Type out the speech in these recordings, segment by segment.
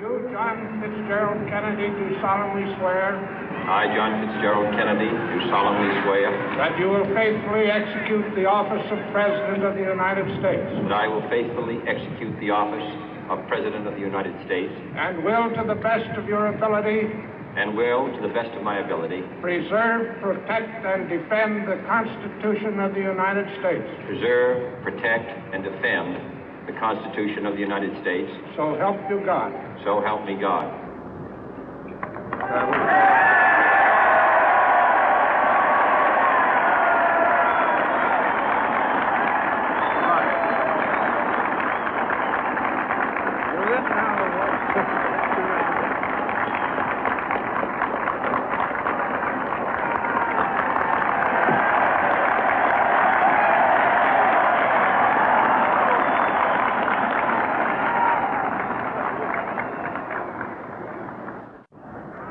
You, John Fitzgerald Kennedy, do solemnly swear. I, John Fitzgerald Kennedy, do solemnly swear. That you will faithfully execute the office of President of the United States. That I will faithfully execute the office of President of the United States. And will, to the best of your ability. And will, to the best of my ability. Preserve, protect, and defend the Constitution of the United States. Preserve, protect, and defend the Constitution of the United States. So help you God. So help me God.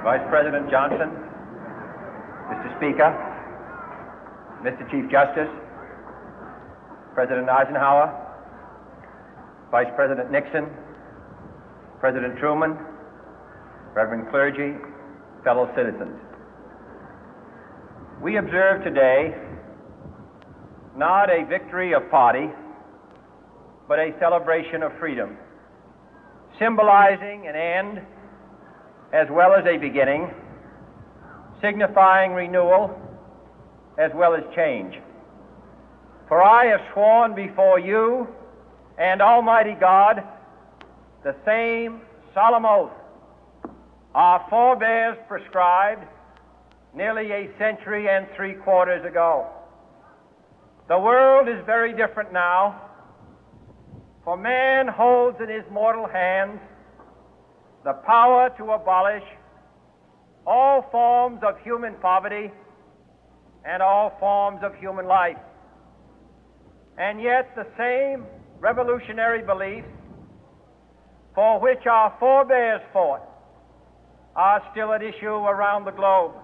Vice President Johnson, Mr. Speaker, Mr. Chief Justice, President Eisenhower, Vice President Nixon, President Truman, Reverend clergy, fellow citizens. We observe today not a victory of party, but a celebration of freedom, symbolizing an end as well as a beginning, signifying renewal as well as change. For I have sworn before you and Almighty God the same solemn oath our forebears prescribed nearly a century and 3/4 ago. The world is very different now, for man holds in his mortal hands the power to abolish all forms of human poverty and all forms of human life. And yet the same revolutionary beliefs for which our forebears fought are still at issue around the globe.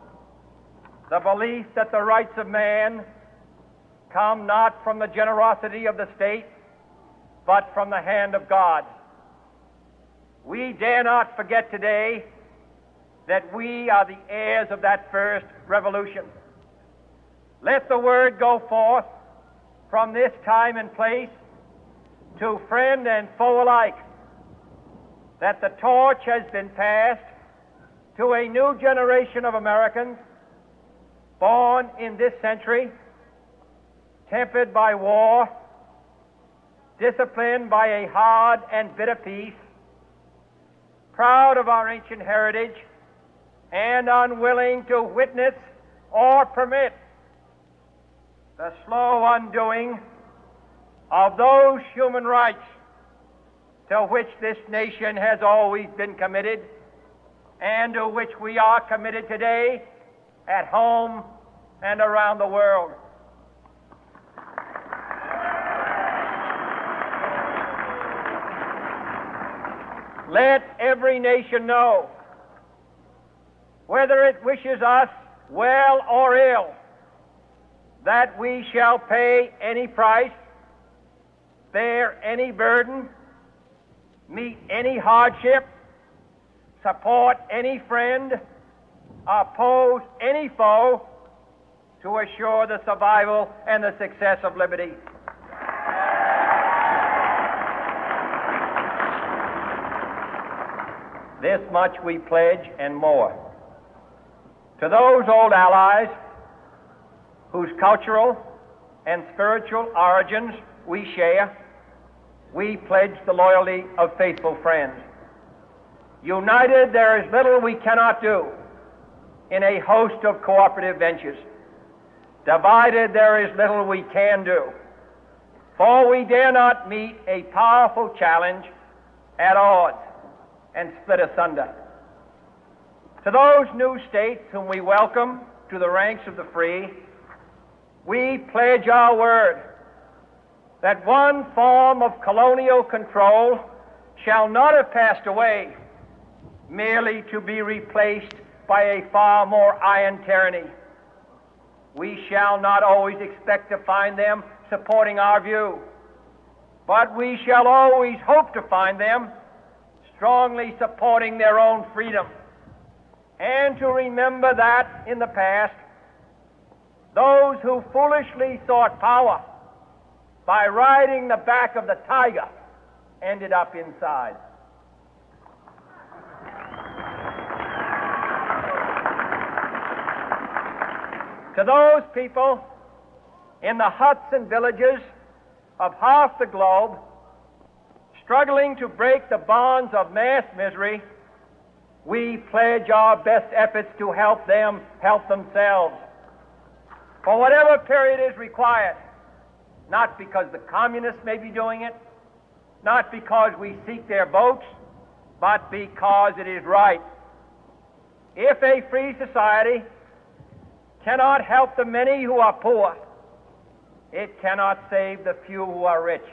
The belief that the rights of man come not from the generosity of the state, but from the hand of God. We dare not forget today that we are the heirs of that first revolution. Let the word go forth from this time and place to friend and foe alike that the torch has been passed to a new generation of Americans born in this century, tempered by war, disciplined by a hard and bitter peace, proud of our ancient heritage, and unwilling to witness or permit the slow undoing of those human rights to which this nation has always been committed and to which we are committed today at home and around the world. Let every nation know, whether it wishes us well or ill, that we shall pay any price, bear any burden, meet any hardship, support any friend, oppose any foe to assure the survival and the success of liberty. This much we pledge and more. To those old allies whose cultural and spiritual origins we share, we pledge the loyalty of faithful friends. United, there is little we cannot do in a host of cooperative ventures. Divided, there is little we can do, for we dare not meet a powerful challenge at odds and split asunder. To those new states whom we welcome to the ranks of the free, we pledge our word that one form of colonial control shall not have passed away merely to be replaced by a far more iron tyranny. We shall not always expect to find them supporting our view, but we shall always hope to find them strongly supporting their own freedom, and to remember that in the past, those who foolishly sought power by riding the back of the tiger ended up inside. To those people in the huts and villages of half the globe struggling to break the bonds of mass misery, we pledge our best efforts to help them help themselves for whatever period is required, not because the communists may be doing it, not because we seek their votes, but because it is right. If a free society cannot help the many who are poor, it cannot save the few who are rich.